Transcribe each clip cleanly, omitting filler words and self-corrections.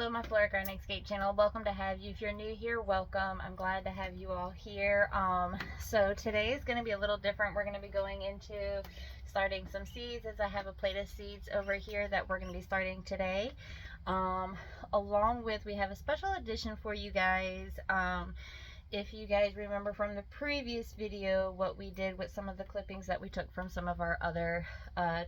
Hello, my Flora Garden Escape channel. Welcome to have you. If you're new here, welcome. I'm glad to have you all here. So today is going to be a little different. We're going to be going into starting some seeds, as I have a plate of seeds over here that we're going to be starting today. Along with, we have a special edition for you guys. If you guys remember from the previous video what we did with some of the clippings that we took from some of our other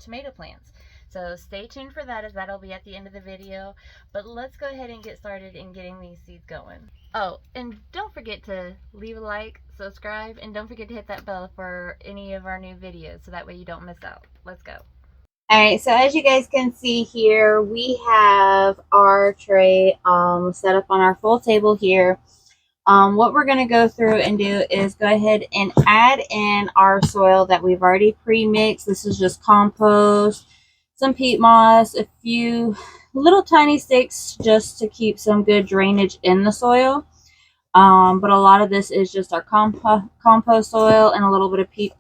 tomato plants. So stay tuned for that, as that'll be at the end of the video. But let's go ahead and get started in getting these seeds going. Oh, and don't forget to leave a like, subscribe, and don't forget to hit that bell for any of our new videos so that way you don't miss out. Let's go. Alright, so as you guys can see here, we have our tray set up on our full table here. What we're going to go through and do is go ahead and add in our soil that we've already pre-mixed. This is just compost, some peat moss, a few little tiny sticks just to keep some good drainage in the soil. But a lot of this is just our compost soil and a little bit of peat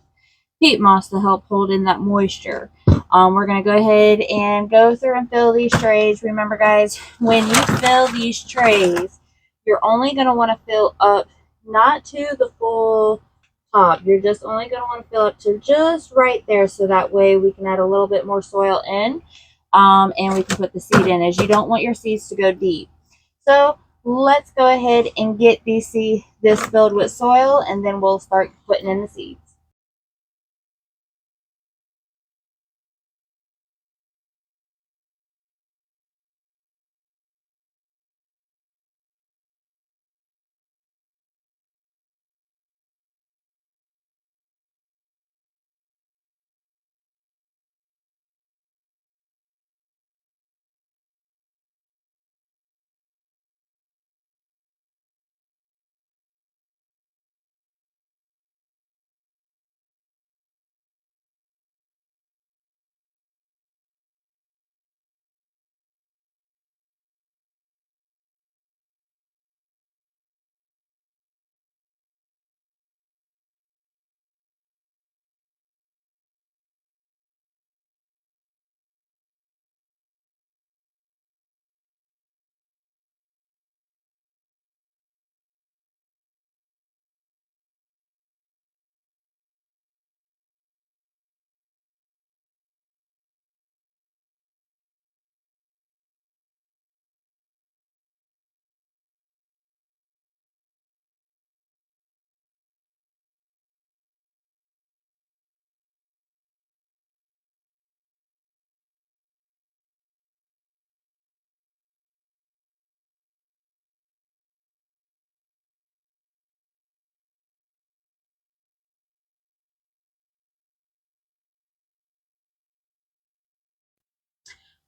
moss to help hold in that moisture. We're going to go ahead and go through and fill these trays. Remember, guys, when you fill these trays, you're only going to want to fill up not to the full top. You're just only going to want to fill up to just right there, so that way we can add a little bit more soil in, and we can put the seed in, as you don't want your seeds to go deep. So let's go ahead and get this filled with soil, and then we'll start putting in the seeds.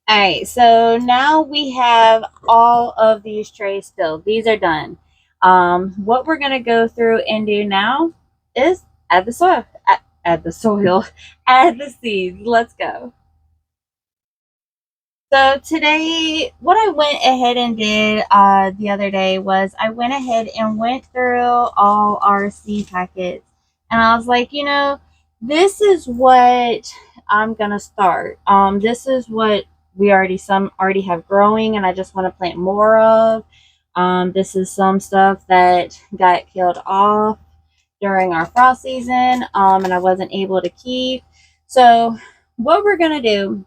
Alright, so now we have all of these trays filled. These are done. What we're going to go through and do now is add the soil. Add the soil. Add the seeds. Let's go. So today, what I went ahead and did the other day was I went ahead and went through all our seed packets. And I was like, you know, this is what I'm going to start. This is what we already have growing, and I just want to plant more of. This is some stuff that got killed off during our frost season, and I wasn't able to keep. So what we're going to do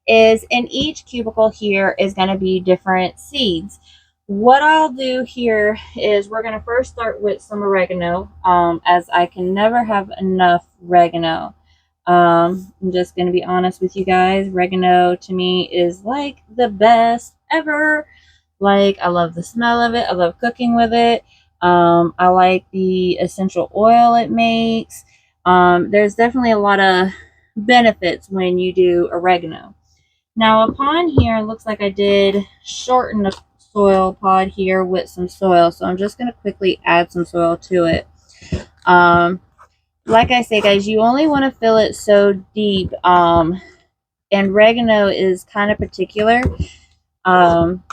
is, in each cubicle here is going to be different seeds. What I'll do here is we're going to first start with some oregano, as I can never have enough oregano. I'm just going to be honest with you guys. Oregano to me is like the best ever. Like, I love the smell of it. I love cooking with it. I like the essential oil it makes. There's definitely a lot of benefits when you do oregano. Now upon here, it looks like I did shorten the soil pod here with some soil. So I'm just going to quickly add some soil to it. Like I say, guys, you only want to fill it so deep. And oregano is kind of particular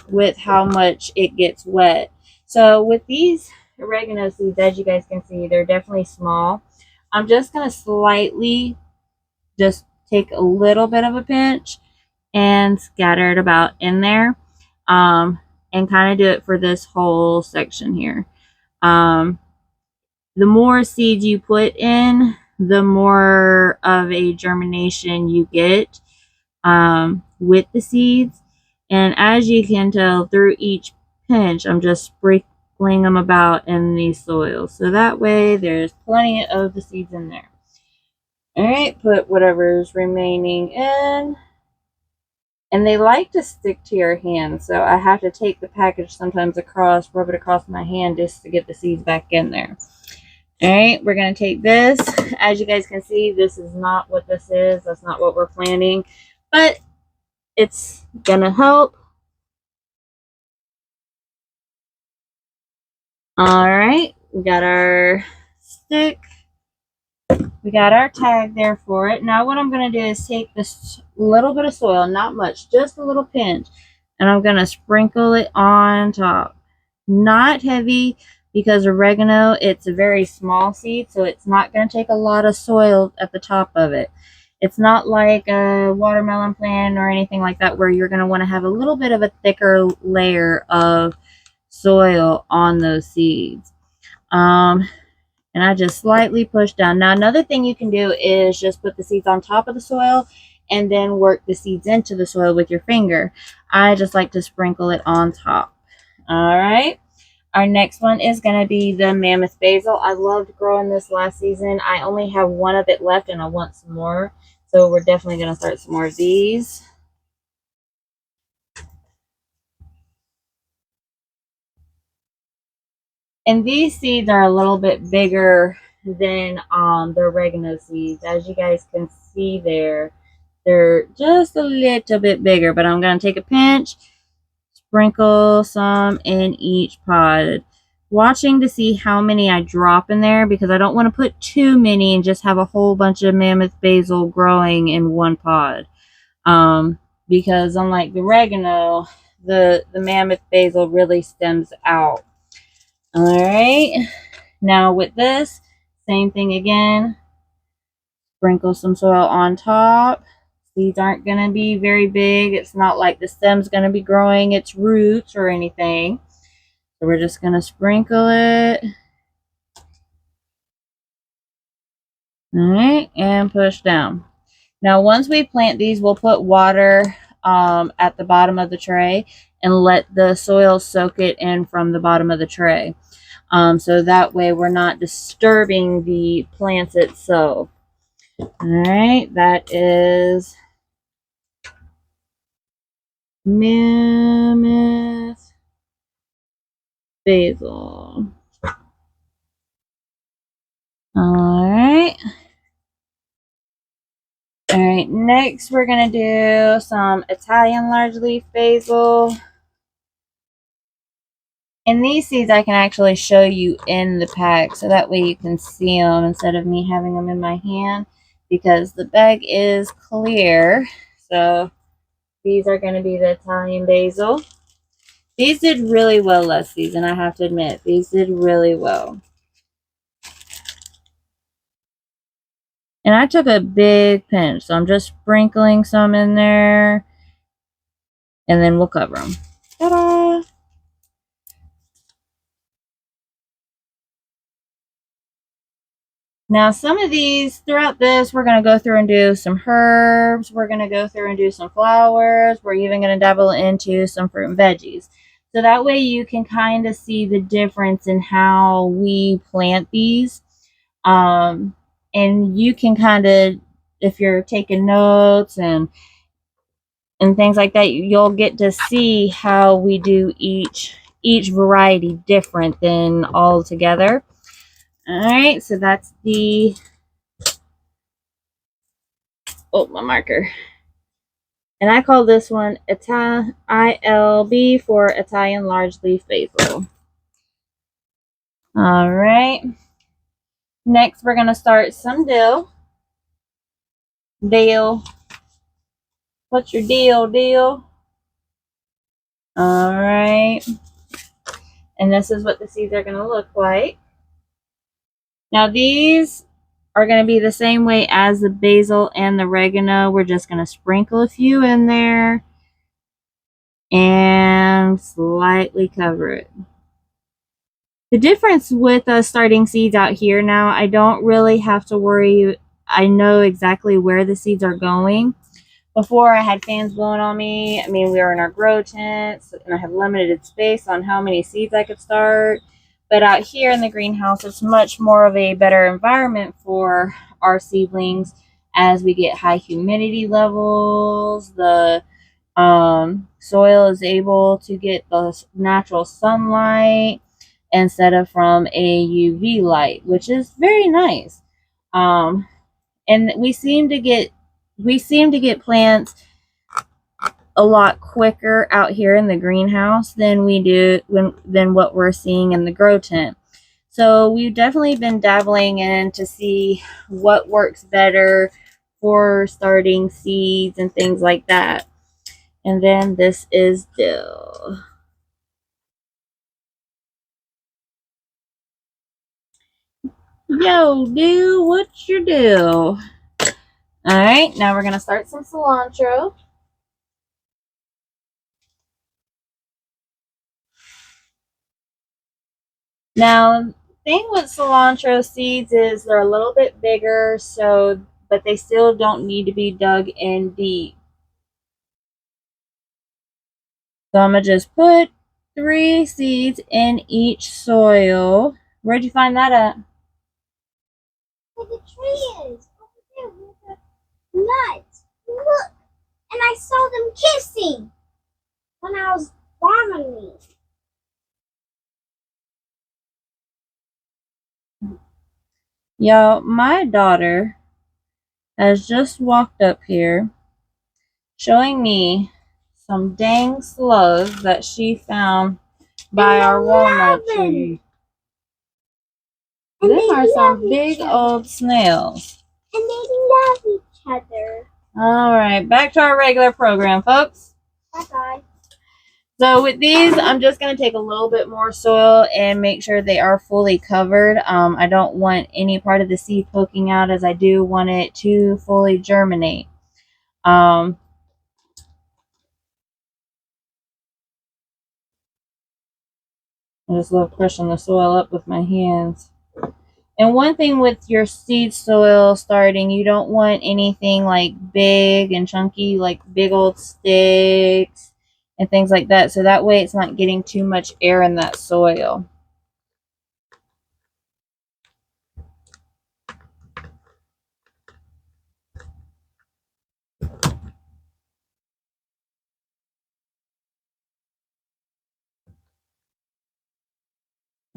with how much it gets wet. So with these oregano seeds, as you guys can see, they're definitely small. I'm just going to slightly just take a little bit of a pinch and scatter it about in there. and kind of do it for this whole section here. The more seeds you put in, the more of a germination you get with the seeds. And as you can tell through each pinch, I'm just sprinkling them about in the soil. So that way there's plenty of the seeds in there. Alright, put whatever's remaining in. And they like to stick to your hand, so I have to take the package sometimes across, rub it across my hand just to get the seeds back in there. Alright, we're going to take this. As you guys can see, this is not what this is. That's not what we're planting. But it's going to help. Alright, we got our stick. We got our tag there for it. Now what I'm going to do is take this little bit of soil, not much, just a little pinch, and I'm going to sprinkle it on top. Not heavy, because oregano, it's a very small seed, so it's not going to take a lot of soil at the top of it. It's not like a watermelon plant or anything like that where you're going to want to have a little bit of a thicker layer of soil on those seeds. And I just slightly push down. Now, another thing you can do is just put the seeds on top of the soil and then work the seeds into the soil with your finger. I just like to sprinkle it on top. All right. Our next one is going to be the mammoth basil. I loved growing this last season. I only have one of it left and I want some more. So we're definitely going to start some more of these. And these seeds are a little bit bigger than the oregano seeds. As you guys can see there, they're just a little bit bigger. But I'm going to take a pinch, sprinkle some in each pod. Watching to see how many I drop in there, because I don't want to put too many and just have a whole bunch of mammoth basil growing in one pod. Because unlike the oregano, the mammoth basil really stems out. Alright, now with this, same thing again. Sprinkle some soil on top. These aren't going to be very big. It's not like the stem's going to be growing its roots or anything. So we're just going to sprinkle it. Alright, and push down. Now once we plant these, we'll put water at the bottom of the tray and let the soil soak it in from the bottom of the tray. So that way we're not disturbing the plants itself. Alright, that is mammoth basil. Alright. Alright, next we're going to do some Italian large leaf basil. And these seeds I can actually show you in the pack, so that way you can see them instead of me having them in my hand, because the bag is clear. So these are going to be the Italian basil. These did really well last season, I have to admit. These did really well. And I took a big pinch, so I'm just sprinkling some in there, and then we'll cover them. Ta-da! Now, some of these, throughout this, we're going to go through and do some herbs. We're going to go through and do some flowers. We're even going to dabble into some fruit and veggies. So that way you can kind of see the difference in how we plant these. And you can kind of, if you're taking notes and things like that, you'll get to see how we do each variety different than all together. Alright, so that's the, oh, my marker. And I call this one ILB for Italian large leaf basil. Alright. Next, we're going to start some dill. Dill. What's your deal, dill? Alright. And this is what the seeds are going to look like. Now these are going to be the same way as the basil and the oregano. We're just going to sprinkle a few in there. And and slightly cover it. The difference with us starting seeds out here now, I don't really have to worry. I know exactly where the seeds are going. Before, I had fans blowing on me. I mean, we were in our grow tents, and I had limited space on how many seeds I could start. But out here in the greenhouse, it's much more of a better environment for our seedlings as we get high humidity levels. The soil is able to get the natural sunlight instead of from a UV light, which is very nice. And we seem to get plants a lot quicker out here in the greenhouse than we do than what we're seeing in the grow tent. So we've definitely been dabbling in to see what works better for starting seeds and things like that. And then this is dill. Yo, dill, what's your deal? Alright, now we're going to start some cilantro. Now, the thing with cilantro seeds is they're a little bit bigger, but they still don't need to be dug in deep. So I'm going to just put 3 seeds in each soil. Where'd you find that at? Where the tree is. Over there with the nuts. Look. And I saw them kissing when I was bothering me. Y'all, my daughter has just walked up here showing me some dang slugs that she found by our walnut tree. Them are some big old snails. And they love each other. Alright, back to our regular program, folks. Bye-bye. So with these, I'm just going to take a little bit more soil and make sure they are fully covered. I don't want any part of the seed poking out, as I do want it to fully germinate. I just love crushing the soil up with my hands. And one thing with your seed soil starting, you don't want anything like big and chunky, like big old sticks and things like that. So that way it's not getting too much air in that soil.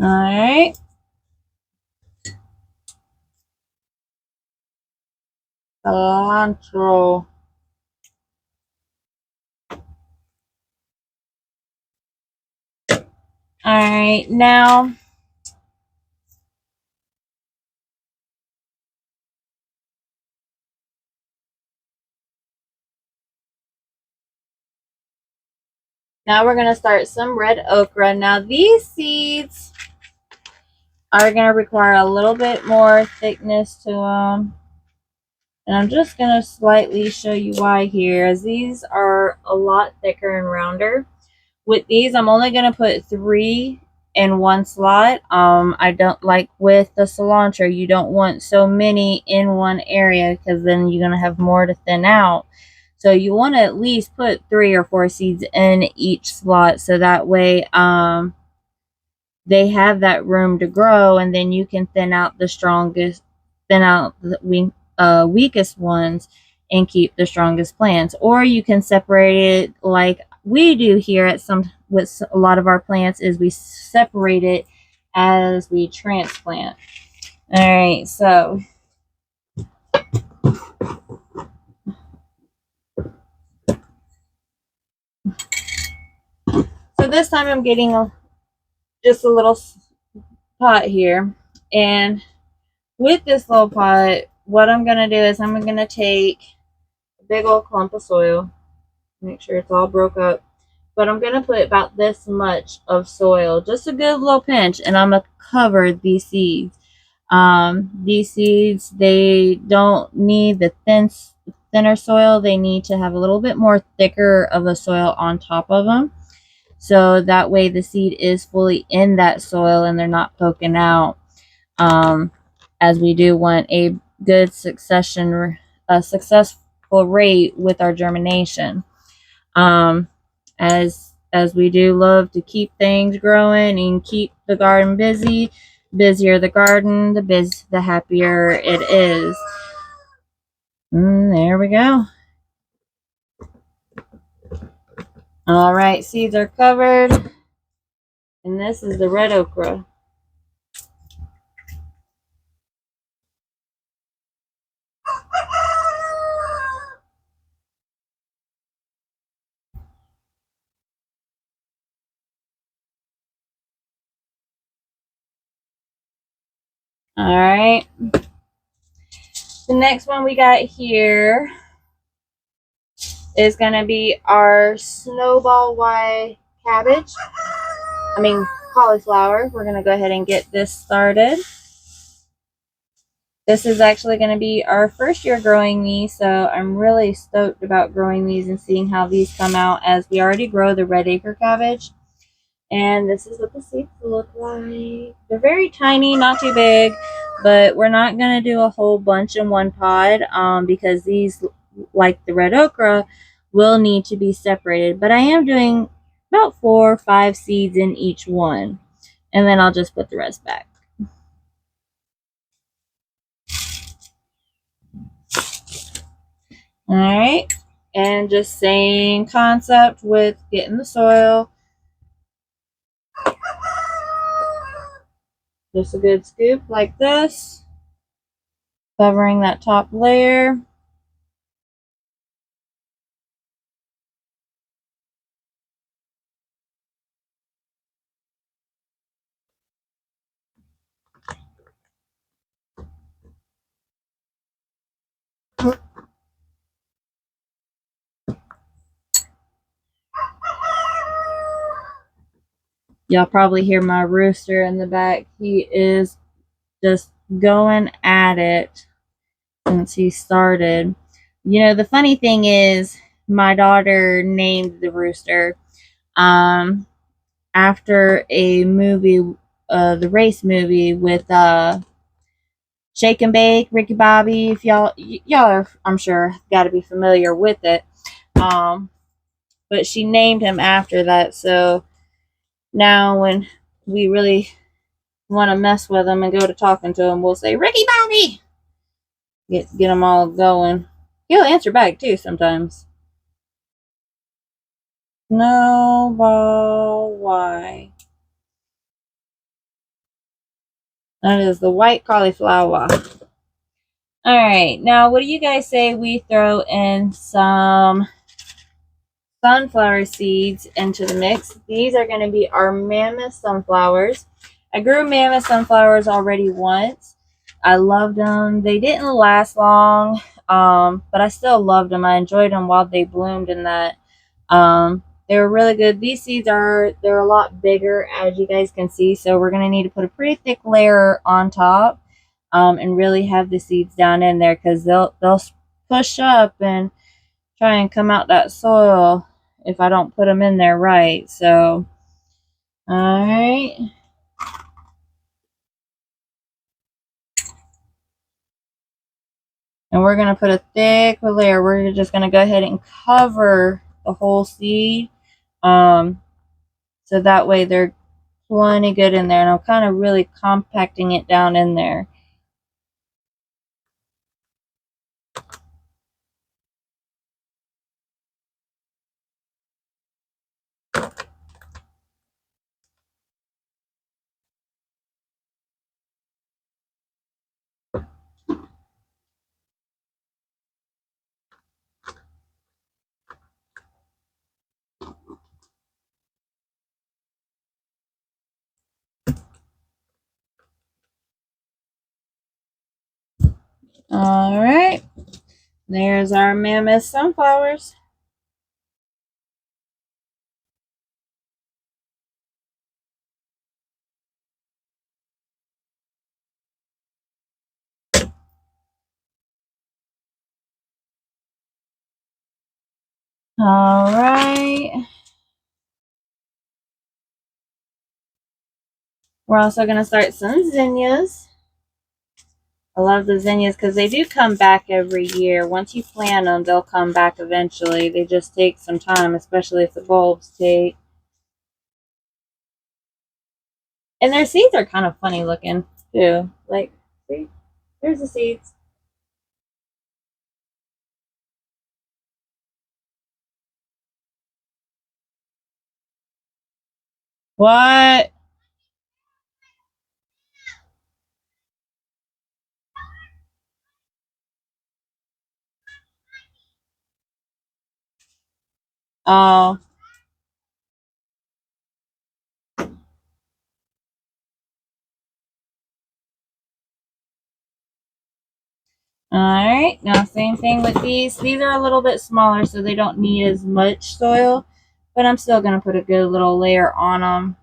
Alright. Cilantro. Alright, now we're going to start some red okra. Now these seeds are going to require a little bit more thickness to them. And I'm just going to slightly show you why here, as these are a lot thicker and rounder. With these, I'm only going to put 3 in one slot. I don't like with the cilantro, you don't want so many in one area because then you're going to have more to thin out. So you want to at least put 3 or 4 seeds in each slot, so that way they have that room to grow, and then you can thin out the weakest ones and keep the strongest plants. Or you can separate it like we do here with a lot of our plants, is we separate it as we transplant. All right, so this time I'm getting just a little pot here, and with this little pot, what I'm going to do is I'm going to take a big old clump of soil, make sure it's all broke up, but I'm going to put about this much of soil, just a good little pinch, and I'm going to cover these seeds. These seeds, they don't need the thinner soil. They need to have a little bit more thicker of a soil on top of them. so that way the seed is fully in that soil and they're not poking out, as we do want a good a successful rate with our germination. As we do love to keep things growing and keep the garden busy. Busier the garden, the happier it is. There we go. All right, seeds are covered. And this is the red okra. All right. The next one we got here is going to be our snowball white cabbage. Cauliflower. We're going to go ahead and get this started. This is actually going to be our first year growing these, so I'm really stoked about growing these and seeing how these come out, as we already grow the red acre cabbage. And this is what the seeds look like. They're very tiny, not too big, but we're not going to do a whole bunch in one pod, because these, like the red okra, will need to be separated. But I am doing about 4 or 5 seeds in each one, and then I'll just put the rest back. All right, and just same concept with getting the soil. Just a good scoop like this, covering that top layer. Y'all probably hear my rooster in the back. He is just going at it since he started. You know, the funny thing is, my daughter named the rooster after a movie, the race movie with Shake and Bake, Ricky Bobby. If y'all are, I'm sure, got to be familiar with it. But she named him after that. So now when we really want to mess with him and go to talking to him, we'll say, Ricky Bobby! Get him all going. He'll answer back too sometimes. Snowball white. That is the white cauliflower. Alright, now what do you guys say we throw in some sunflower seeds into the mix? These are going to be our mammoth sunflowers. I grew mammoth sunflowers already once. I loved them. They didn't last long, but I still loved them. I enjoyed them while they bloomed in that. They were really good. These seeds they're a lot bigger, as you guys can see, so we're going to need to put a pretty thick layer on top, and really have the seeds down in there, because they'll push up and try and come out that soil if I don't put them in there right. So, all right. And we're going to put a thick layer. We're just going to go ahead and cover the whole seed. So that way they're plenty good in there. And I'm kind of really compacting it down in there. All right. There's our mammoth sunflowers. All right. We're also going to start some zinnias. I love the zinnias because they do come back every year. Once you plant them, they'll come back eventually. They just take some time, especially if the bulbs take. And their seeds are kind of funny looking too. Like, see, there's the seeds. What? Oh. Alright, now same thing with these. These are a little bit smaller, so they don't need as much soil, but I'm still going to put a good little layer on them.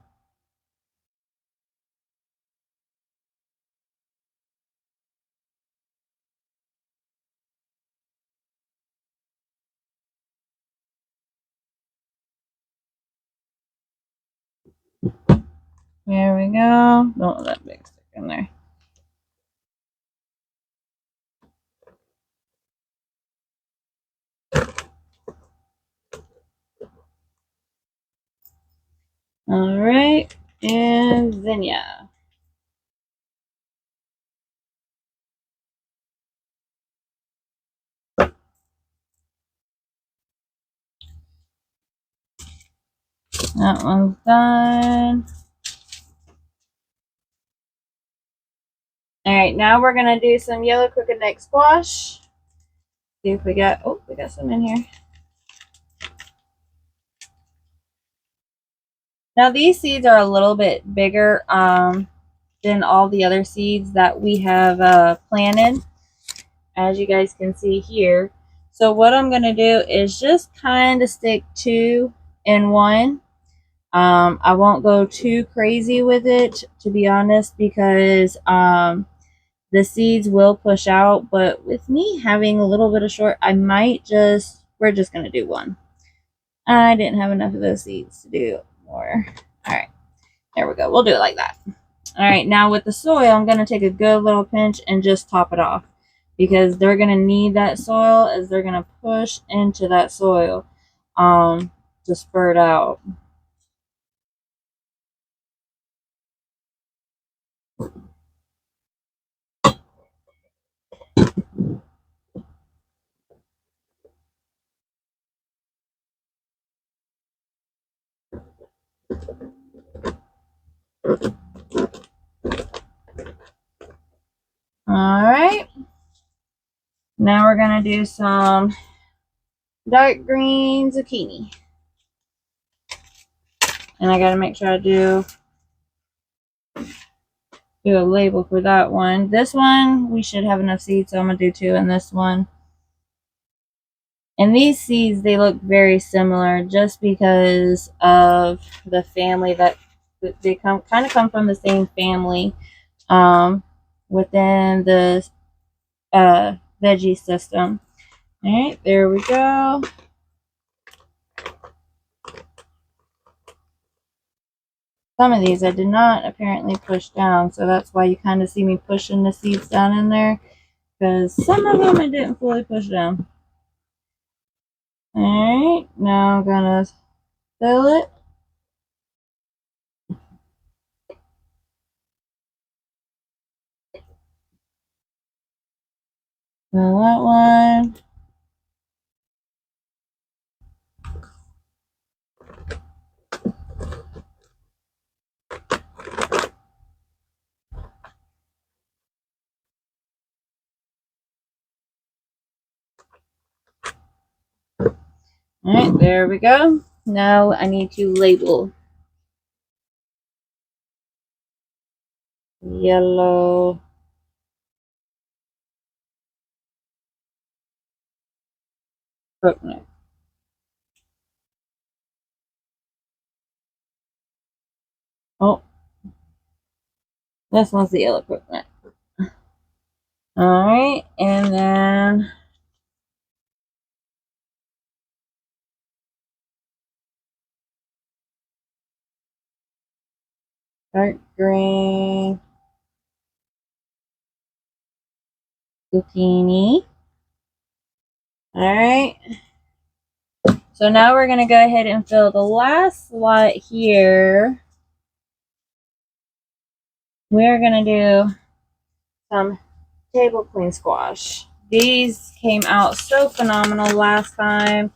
There we go. Don't let that big stick in there. Alright, and zinnia. That one's done. Alright, now we're going to do some yellow crooked neck squash. See if we got, oh, we got some in here. Now these seeds are a little bit bigger than all the other seeds that we have planted, as you guys can see here. So what I'm going to do is just kind of stick 2 in one. I won't go too crazy with it, to be honest, because the seeds will push out. But with me having a little bit of short, we're just going to do one. I didn't have enough of those seeds to do more. All right, there we go. We'll do it like that. All right, now with the soil, I'm going to take a good little pinch and just top it off, because they're going to need that soil as they're going to push into that soil to spurt out. All right. Now we're going to do some dark green zucchini. And I got to make sure I do a label for that one. This one, we should have enough seeds, so I'm going to do 2 in this one. And these seeds, they look very similar just because of the family that they kind of come from, the same family within the veggie system. All right, there we go. Some of these I did not apparently push down, so that's why you kind of see me pushing the seeds down in there, because some of them I didn't fully push down. Alright, now I'm gonna fill it. Fill that one. Alright, there we go. Now I need to label. Yellow. Coconut. Oh. This one's the yellow coconut. Alright, and then dark green zucchini. Alright. So now we're going to go ahead and fill the last slot here. We're going to do some table queen squash. These came out so phenomenal last time.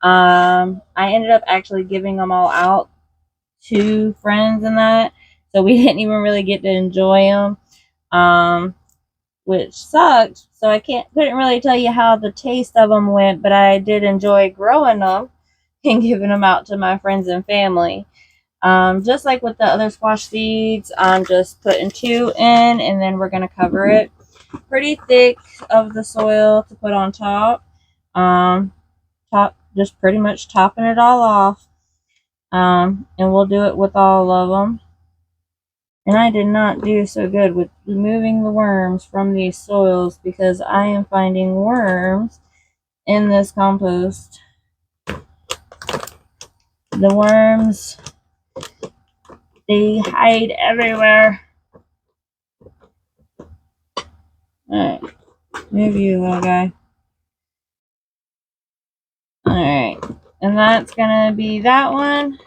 I ended up actually giving them all out to friends and that. So we didn't even really get to enjoy them. Which sucked. So I couldn't really tell you how the taste of them went, but I did enjoy growing them and giving them out to my friends and family. Just like with the other squash seeds, I'm just putting 2 in, and then we're going to cover it pretty thick of the soil to put on top. Just pretty much topping it all off. And we'll do it with all of them. And I did not do so good with removing the worms from these soils because I am finding worms in this compost. The worms, they hide everywhere. Alright, move you, little guy. Alright, and that's gonna be that one.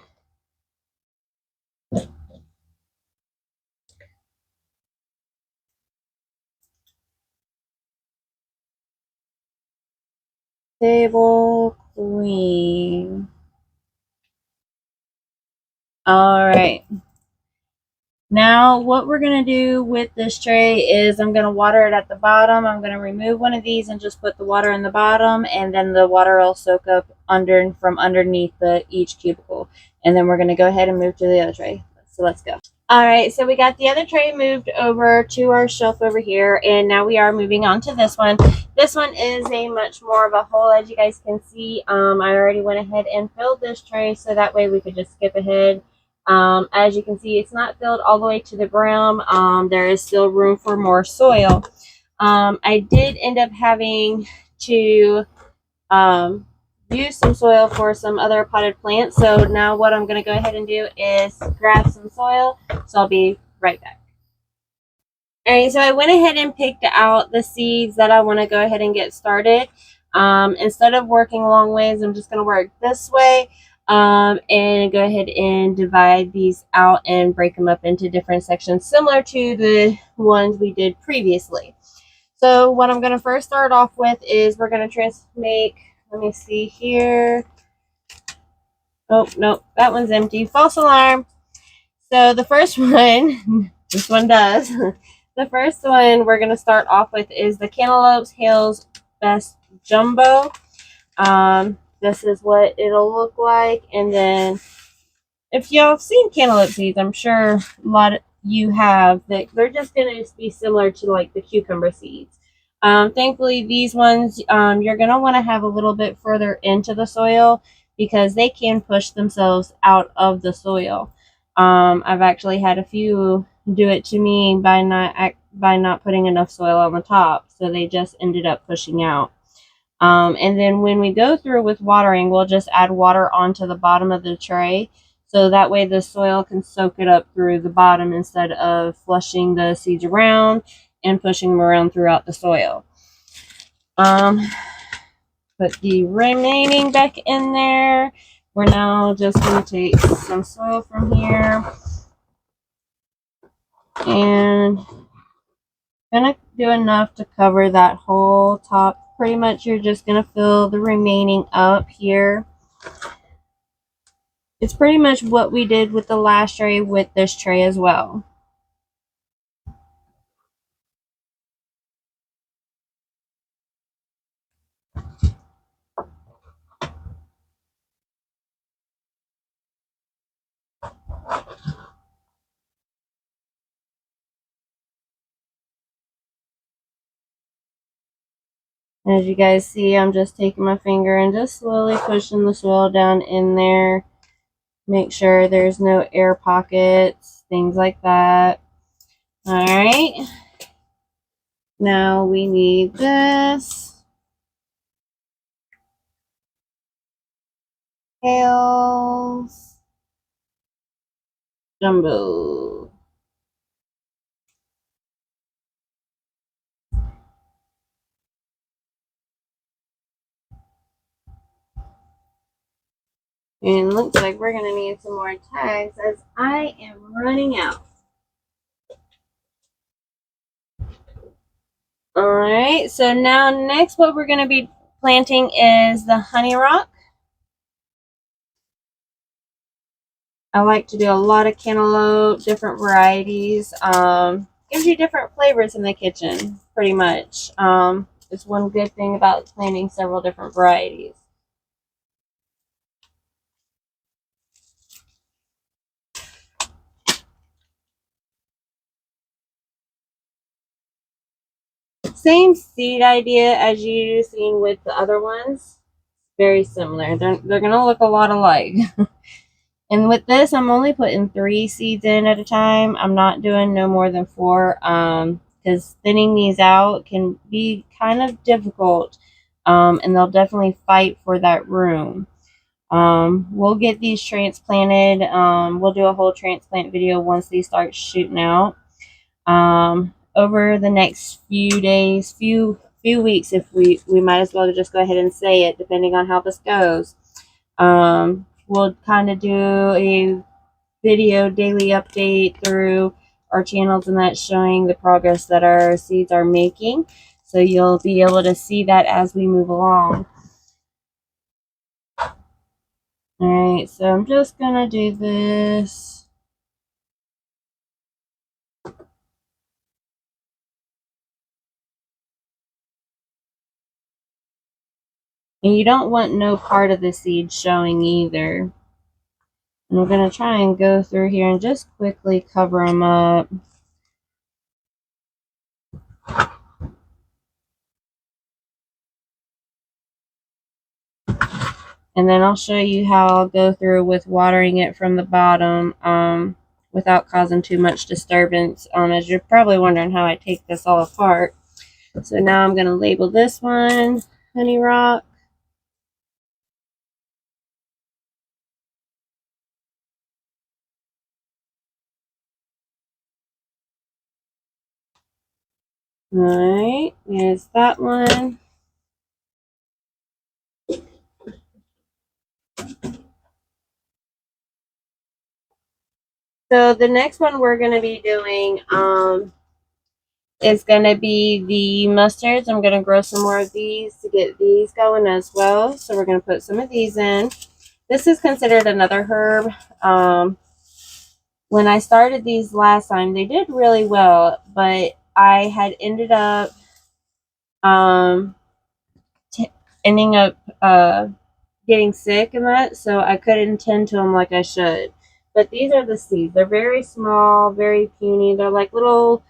Table queen. Alright. Now what we're going to do with this tray is I'm going to water it at the bottom. I'm going to remove one of these and just put the water in the bottom, and then the water will soak up from underneath each cubicle. And then we're going to go ahead and move to the other tray. So let's go. Alright, so we got the other tray moved over to our shelf over here, and now we are moving on to this one. This one is a much more of a hole, as you guys can see. I already went ahead and filled this tray so that way we could just skip ahead. As you can see, it's not filled all the way to the brim. There is still room for more soil. I did end up having to use some soil for some other potted plants. So now what I'm going to go ahead and do is grab some soil. So I'll be right back. Alright, so I went ahead and picked out the seeds that I want to go ahead and get started. Instead of working long ways, I'm just going to work this way. And go ahead and divide these out and break them up into different sections, similar to the ones we did previously. So what I'm going to first start off with is we're going to make, let me see here. Oh, no, that one's empty. False alarm. So the first one, this one does. The first one we're going to start off with is the Cantaloupes Hales Best Jumbo. This is what it'll look like. And then if y'all have seen cantaloupe seeds, I'm sure a lot of you have, that they're just going to be similar to like the cucumber seeds. Thankfully, these ones you're going to want to have a little bit further into the soil because they can push themselves out of the soil. I've actually had a few do it to me by not putting enough soil on the top, so they just ended up pushing out. And then when we go through with watering, we'll just add water onto the bottom of the tray. So that way the soil can soak it up through the bottom instead of flushing the seeds around and pushing them around throughout the soil. Put the remaining back in there. We're now just going to take some soil from here and going to do enough to cover that whole top. Pretty much you're just going to fill the remaining up here. It's pretty much what we did with the last tray with this tray as well. As you guys see, I'm just taking my finger and just slowly pushing the soil down in there. Make sure there's no air pockets, things like that. Alright. Now we need this. Hales Jumbo. And looks like we're going to need some more tags as I am running out. Alright, so now next what we're going to be planting is the honey rock. I like to do a lot of cantaloupe, different varieties. Gives you different flavors in the kitchen, pretty much. It's one good thing about planting several different varieties. Same seed idea as you seen with the other ones. Very similar. They're gonna look a lot alike. And with this, I'm only putting 3 seeds in at a time. I'm not doing no more than 4, because thinning these out can be kind of difficult, and they'll definitely fight for that room. We'll get these transplanted. We'll do a whole transplant video once these start shooting out. Over the next few days, few weeks, if we might as well just go ahead and say it, depending on how this goes. We'll kind of do a video daily update through our channels and that, showing the progress that our seeds are making. So you'll be able to see that as we move along. Alright, so I'm just gonna do this. And you don't want no part of the seed showing either. And we're going to try and go through here and just quickly cover them up. And then I'll show you how I'll go through with watering it from the bottom without causing too much disturbance. As you're probably wondering how I take this all apart. So now I'm going to label this one Honey Rock. Alright, there's that one. So the next one we're going to be doing is going to be the mustards. I'm going to grow some more of these to get these going as well. So we're going to put some of these in. This is considered another herb. When I started these last time, they did really well, but I had ended up getting sick and that, so I couldn't tend to them like I should. But these are the seeds. They're very small, very puny. They're like little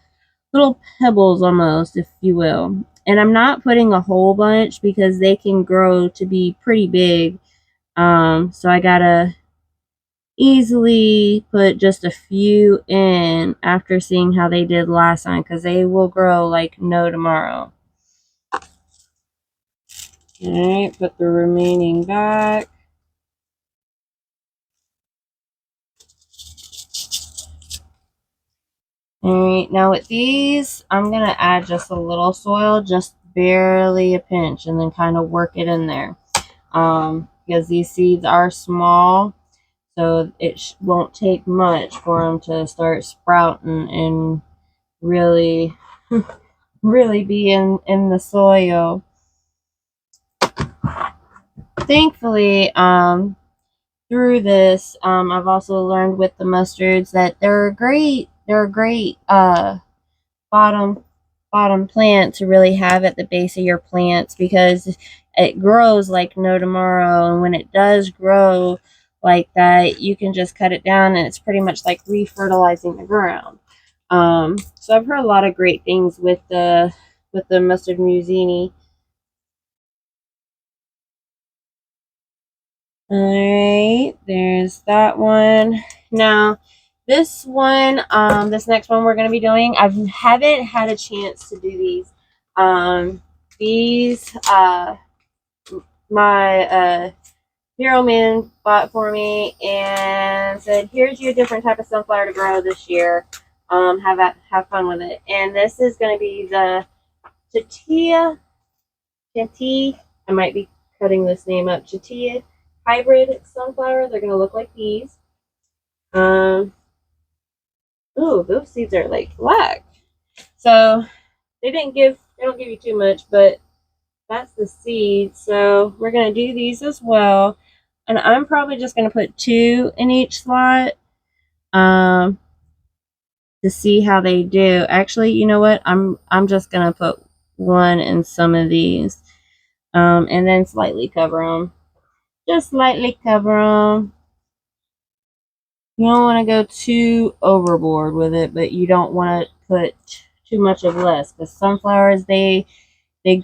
pebbles almost, if you will. And I'm not putting a whole bunch because they can grow to be pretty big. So I gotta easily put just a few in after seeing how they did last time, because they will grow like no tomorrow. Alright, put the remaining back. Alright, now with these, I'm going to add just a little soil, just barely a pinch, and then kind of work it in there. Because these seeds are small, so it won't take much for them to start sprouting and really, really be in the soil. Thankfully, through this, I've also learned with the mustards that they're a great bottom plant to really have at the base of your plants, because it grows like no tomorrow. And when it does grow like that, you can just cut it down and it's pretty much like refertilizing the ground. So I've heard a lot of great things with the mustard musini. Alright, there's that one. Now, this one, this next one we're going to be doing, I haven't had a chance to do these. My hero man bought for me and said, here's your different type of sunflower to grow this year. Have fun with it. And this is going to be the Chatia. I might be cutting this name up. Chatia hybrid sunflower, they're gonna look like these. Ooh, those seeds are like black. So they don't give you too much, but that's the seed. So we're gonna do these as well. And I'm probably just gonna put 2 in each slot. Um to see how they do. Actually, you know what? I'm just gonna put 1 in some of these. And then slightly cover them. Just slightly cover them. You don't want to go too overboard with it, but you don't want to put too much of less, because sunflowers, they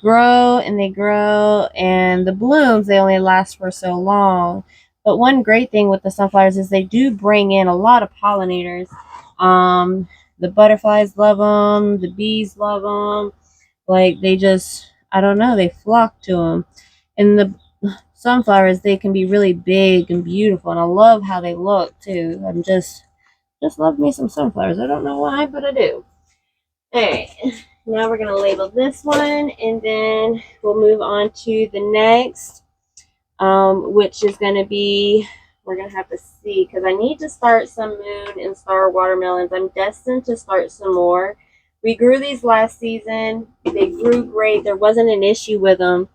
grow and they grow, and the blooms, they only last for so long. But one great thing with the sunflowers is they do bring in a lot of pollinators. The butterflies love them, the bees love them. Like, they just, I don't know, they flock to them. And the sunflowers, they can be really big and beautiful, and I love how they look too. I'm just love me some sunflowers. I don't know why, but I do. Alright, now we're going to label this one, and then we'll move on to the next, which is going to be, we're going to have to see, because I need to start some moon and star watermelons. I'm destined to start some more. We grew these last season. They grew great. There wasn't an issue with them.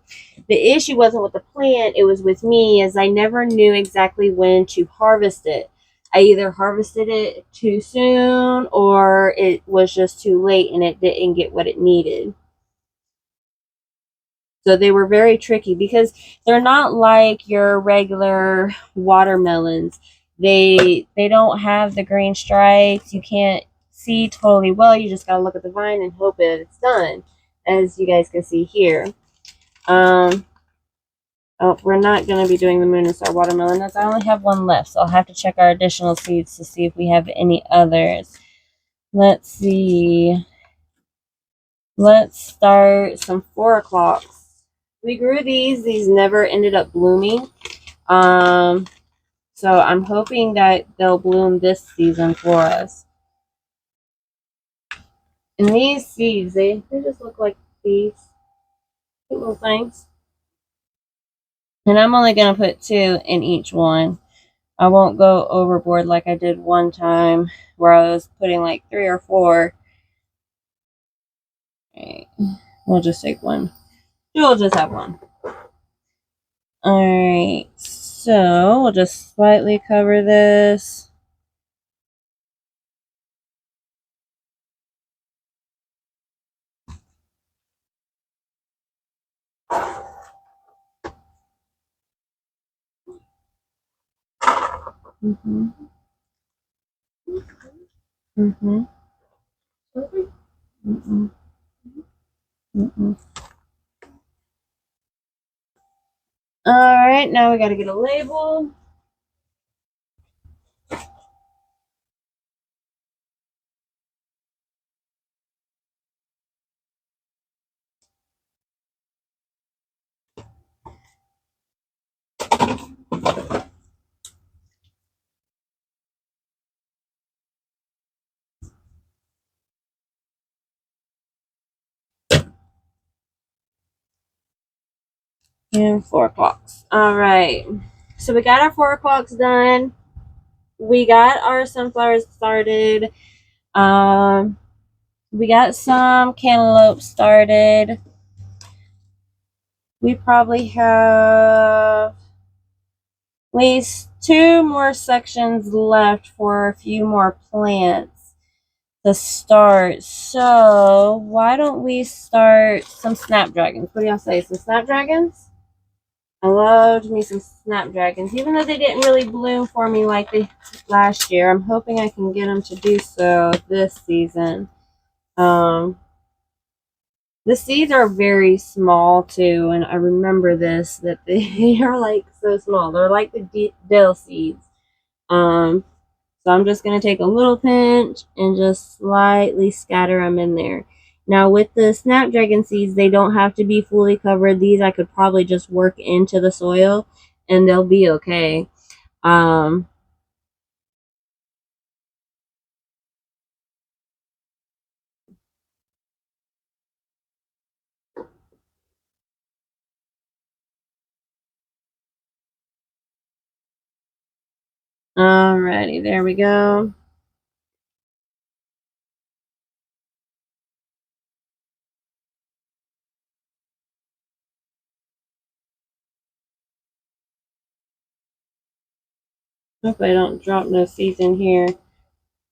The issue wasn't with the plant, it was with me, as I never knew exactly when to harvest it. I either harvested it too soon, or it was just too late and it didn't get what it needed. So they were very tricky, because they're not like your regular watermelons. They don't have the green stripes. You can't see totally well. You just gotta look at the vine and hope that it's done, as you guys can see here. Oh, we're not going to be doing the moon and star watermelon, as I only have 1 left, so I'll have to check our additional seeds to see if we have any others. Let's see. Let's start some 4 o'clocks. We grew these never ended up blooming. So I'm hoping that they'll bloom this season for us. And these seeds, they just look like these cute little things. And I'm only going to put 2 in each one. I won't go overboard like I did one time where I was putting like 3 or 4. Right. We'll just take 1. We'll just have 1. Alright, so we'll just slightly cover this. Mm-hmm. Mm-hmm. Mm-mm. Mm-mm. Alright, now we gotta get a label. And 4 o'clocks. Alright. So we got our 4 o'clocks done. We got our sunflowers started. We got some cantaloupe started. We probably have at least 2 more sections left for a few more plants to start. So why don't we start some snapdragons? What do y'all say? Some snapdragons? I loved me some snapdragons, even though they didn't really bloom for me like they last year. I'm hoping I can get them to do so this season. The seeds are very small too, and I remember this, that they are like so small. They're like the dill seeds. So I'm just going to take a little pinch and just slightly scatter them in there. Now with the snapdragon seeds, they don't have to be fully covered. These I could probably just work into the soil and they'll be okay. Alrighty, there we go. Hope I don't drop no seeds in here. I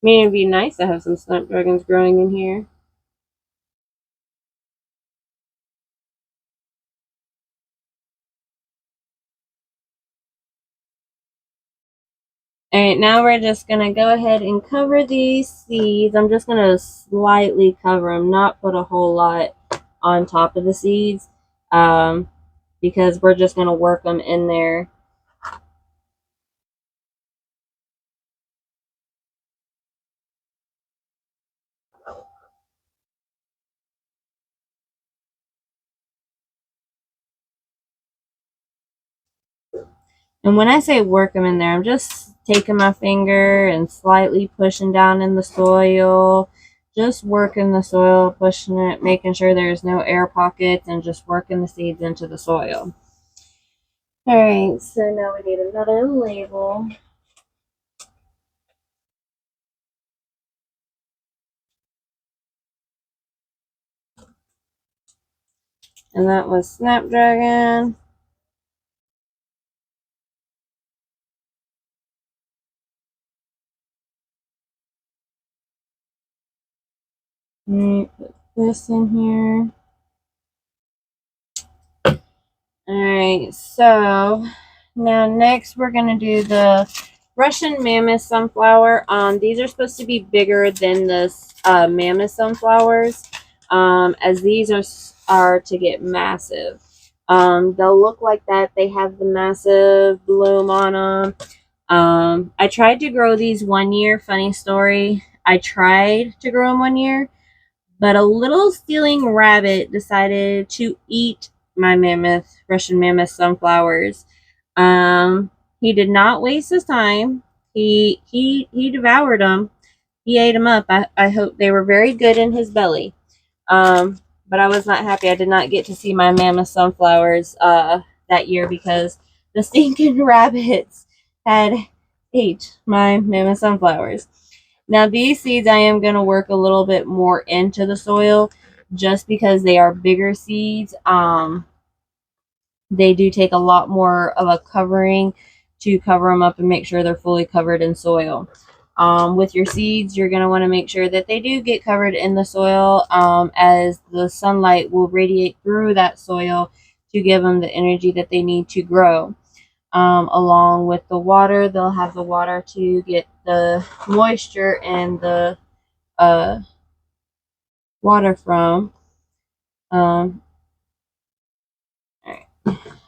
mean, it'd be nice to have some snapdragons growing in here. Alright, now we're just going to go ahead and cover these seeds. I'm just going to slightly cover them, not put a whole lot on top of the seeds, because we're just going to work them in there. And when I say work them in there, I'm just taking my finger and slightly pushing down in the soil. Just working the soil, pushing it, making sure there's no air pockets, and just working the seeds into the soil. Alright, so now we need another label. And that was Snapdragon. Alright, put this in here. Alright, so now next we're going to do the Russian Mammoth Sunflower. These are supposed to be bigger than the Mammoth Sunflowers, as these are to get massive. They'll look like that. They have the massive bloom on them. I tried to grow these 1 year. Funny story. I tried to grow them 1 year, but a little stealing rabbit decided to eat my Russian Mammoth sunflowers. He did not waste his time. He devoured them. He ate them up. I hope they were very good in his belly. But I was not happy. I did not get to see my Mammoth sunflowers that year because the stinking rabbits had ate my Mammoth sunflowers. Now these seeds I am going to work a little bit more into the soil just because they are bigger seeds. They do take a lot more of a covering to cover them up and make sure they're fully covered in soil. With your seeds, you're going to want to make sure that they do get covered in the soil, as the sunlight will radiate through that soil to give them the energy that they need to grow. Along with the water, they'll have the water to get the moisture and the water from. Alright.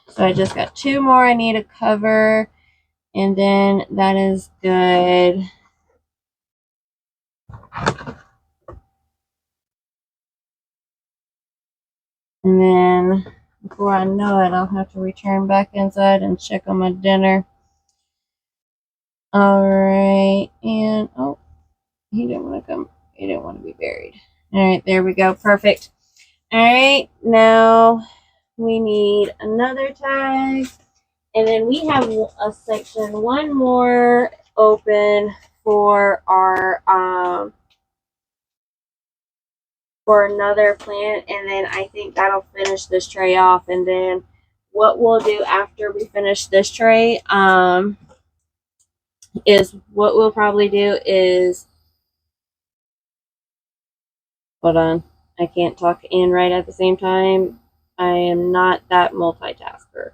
So I just got 2 more I need to cover, and then that is good. And then before I know it, I'll have to return back inside and check on my dinner. Alright, and oh, he didn't want to come. He didn't want to be buried. Alright, there we go. Perfect. Alright, now we need another tag. And then we have a section, one more open for our for another plant, and then I think that'll finish this tray off. And then what we'll do after we finish this tray is what we'll probably do is, hold on, I can't talk and write at the same time. I am not that multitasker.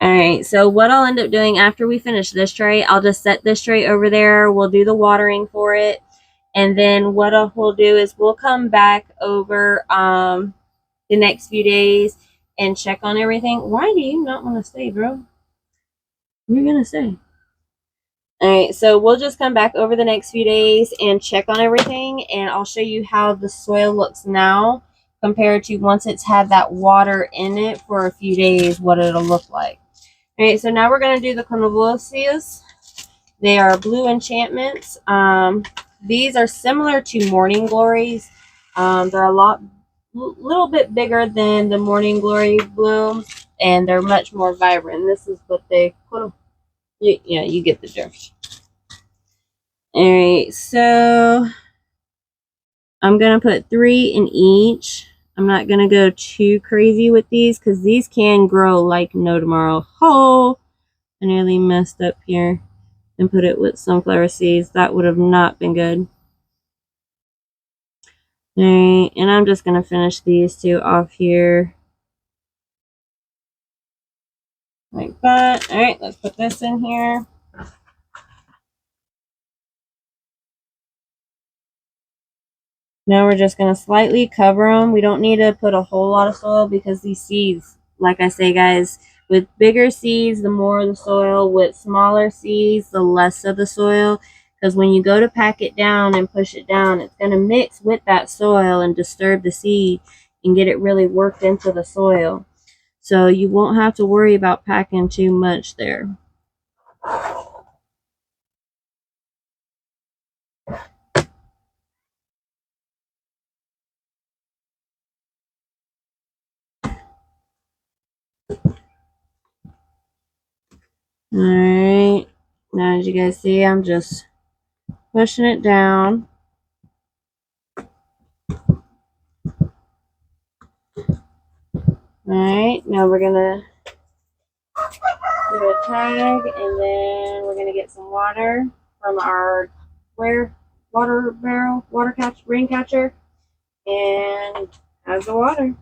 Alright, so what I'll end up doing after we finish this tray, I'll just set this tray over there. We'll do the watering for it. And then what we'll do is we'll come back over the next few days and check on everything. Why do you not want to stay, bro? You're going to stay. Alright, so we'll just come back over the next few days and check on everything. And I'll show you how the soil looks now compared to once it's had that water in it for a few days, what it'll look like. Alright, so now we're going to do the convulsives. They are blue enchantments. These are similar to morning glories. They're a little bit bigger than the morning glory blooms. and they're much more vibrant. This is what they put. Yeah, you get the drift. All right, so I'm gonna put 3 in each. I'm not gonna go too crazy with these because these can grow like no tomorrow. Oh, I nearly messed up here and put it with sunflower seeds. That would have not been good. All right, and I'm just gonna finish these 2 off here like that. All right, let's put this in here. Now we're just going to slightly cover them. We don't need to put a whole lot of soil because these seeds, like I say, guys, with bigger seeds, the more the soil. With smaller seeds, the less of the soil. Because when you go to pack it down and push it down, it's going to mix with that soil and disturb the seed and get it really worked into the soil. So you won't have to worry about packing too much there. Alright, now as you guys see, I'm just pushing it down. Alright, now we're gonna do a tag, and then we're gonna get some water from our water barrel, rain catcher, and have the water.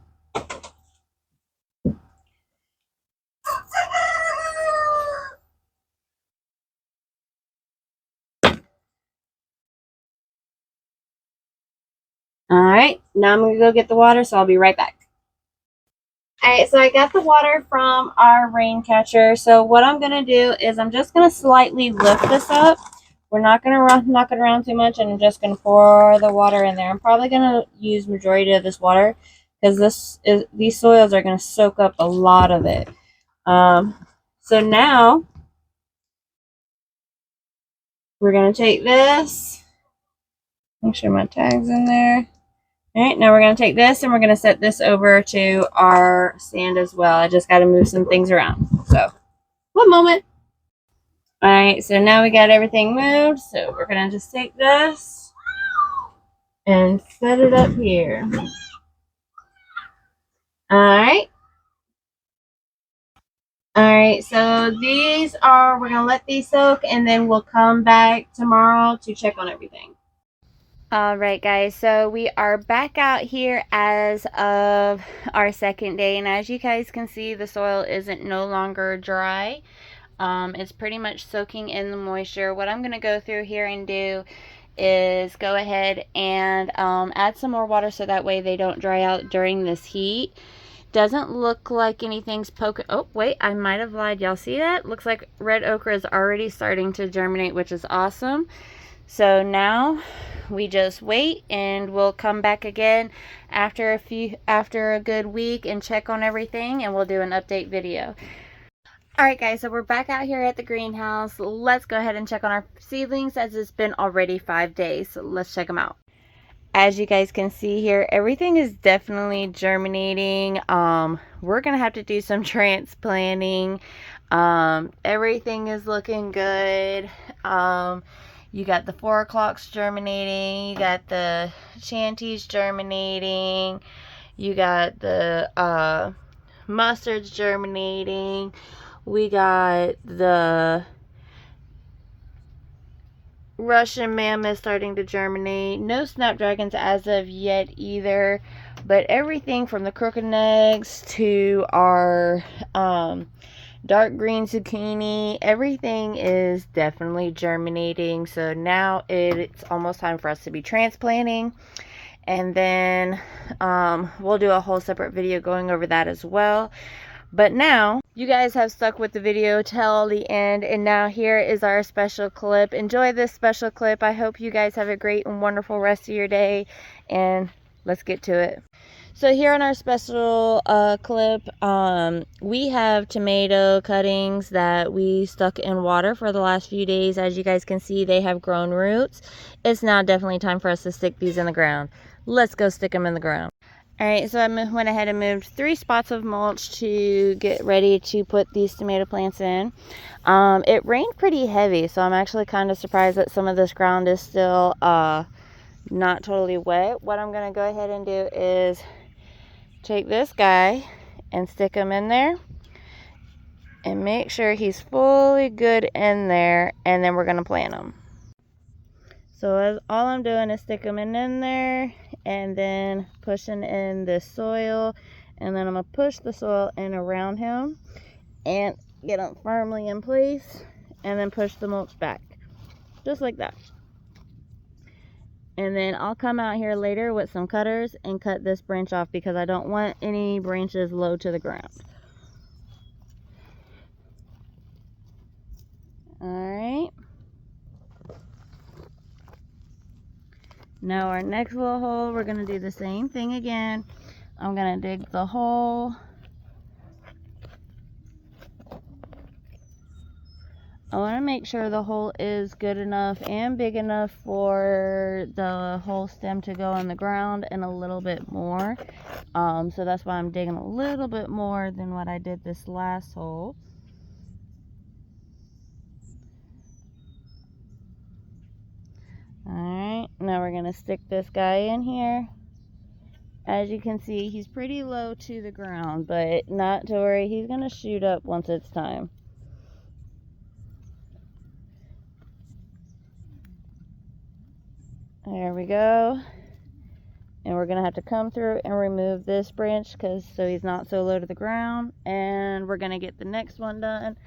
Alright, now I'm gonna go get the water, so I'll be right back. Alright, so I got the water from our rain catcher. So what I'm gonna do is I'm just gonna slightly lift this up. We're not gonna knock it around too much, and I'm just gonna pour the water in there. I'm probably gonna use majority of this water because these soils are gonna soak up a lot of it. So now we're gonna take this. Make sure my tag's in there. Alright, now we're going to take this and we're going to set this over to our sand as well. I just got to move some things around. So, one moment. Alright, so now we got everything moved. So, we're going to just take this and set it up here. Alright. Alright, so we're going to let these soak and then we'll come back tomorrow to check on everything. Alright guys, so we are back out here as of our second day, and as you guys can see, the soil isn't no longer dry. It's pretty much soaking in the moisture. What I'm going to go through here and do is go ahead and add some more water so that way they don't dry out during this heat. Doesn't look like anything's poking. Oh wait, I might have lied. Y'all see that? Looks like red okra is already starting to germinate, which is awesome. So now we just wait and we'll come back again after a good week and check on everything, and we'll do an update video. Alright guys, so we're back out here at the greenhouse. Let's go ahead and check on our seedlings as it's been already 5 days. So let's check them out. As you guys can see here, everything is definitely germinating. We're gonna have to do some transplanting. Everything is looking good. You got the 4 o'clocks germinating, you got the shanties germinating, you got the mustards germinating, we got the Russian mammoth starting to germinate. No snapdragons as of yet either, but everything from the crooked necks to our dark green zucchini, everything is definitely germinating. So now it's almost time for us to be transplanting, and then we'll do a whole separate video going over that as well. But now you guys have stuck with the video till the end, and now here is our special clip. Enjoy this special clip. I hope you guys have a great and wonderful rest of your day, and let's get to it. So here on our special clip, we have tomato cuttings that we stuck in water for the last few days. As you guys can see, they have grown roots. It's now definitely time for us to stick these in the ground. Let's go stick them in the ground. Alright, so I went ahead and moved 3 spots of mulch to get ready to put these tomato plants in. It rained pretty heavy, so I'm actually kind of surprised that some of this ground is still not totally wet. What I'm going to go ahead and do is take this guy and stick him in there and make sure he's fully good in there, and then we're going to plant him. So all I'm doing is stick them in there and then pushing in this soil, and then I'm going to push the soil in around him and get them firmly in place, and then push the mulch back just like that. And then I'll come out here later with some cutters and cut this branch off because I don't want any branches low to the ground. Alright. Now our next little hole, we're going to do the same thing again. I'm going to dig the hole. I want to make sure the hole is good enough and big enough for the whole stem to go in the ground and a little bit more. So that's why I'm digging a little bit more than what I did this last hole. Alright, now we're going to stick this guy in here. As you can see, he's pretty low to the ground, but not to worry, he's going to shoot up once it's time. There we go. And we're going to have to come through and remove this branch so he's not so low to the ground. And we're going to get the next one done.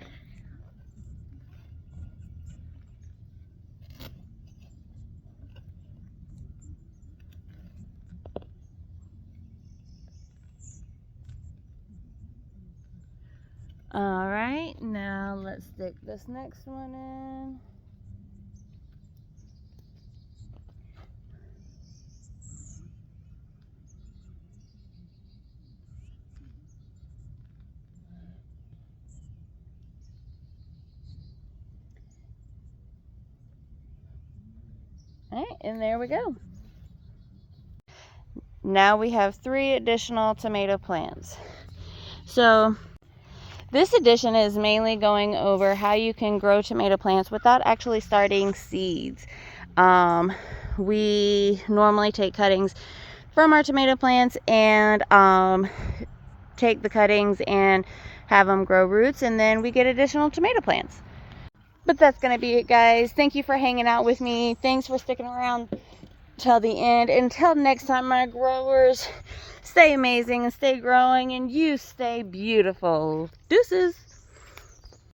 Alright, now let's stick this next one in. Alright, and there we go. Now we have 3 additional tomato plants. So this edition is mainly going over how you can grow tomato plants without actually starting seeds. We normally take cuttings from our tomato plants and take the cuttings and have them grow roots, and then we get additional tomato plants. But that's going to be it, guys. Thank you for hanging out with me. Thanks for sticking around till the end. Until next time, my growers, stay amazing and stay growing, and you stay beautiful. Deuces.